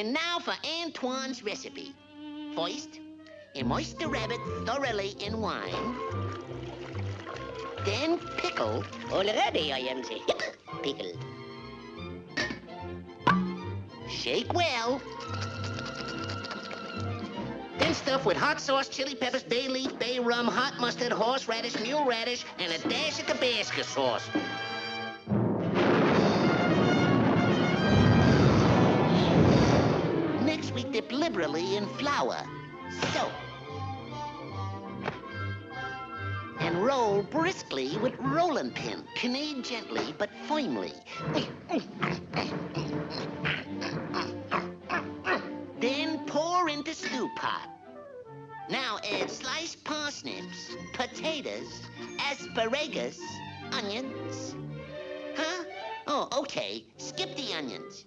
And now for Antoine's recipe. First, immerse the rabbit thoroughly in wine. Then pickle. Already I am the pickle. Shake well. Then stuff with hot sauce, chili peppers, bay leaf, bay rum, hot mustard, horseradish, mule radish, and a dash of Tabasco sauce. Next, we dip liberally in flour. So. And roll briskly with rolling pin. Knead gently but firmly. Then pour into stew pot. Now add sliced parsnips, potatoes, asparagus, onions. Huh? Oh, okay. Skip the onions.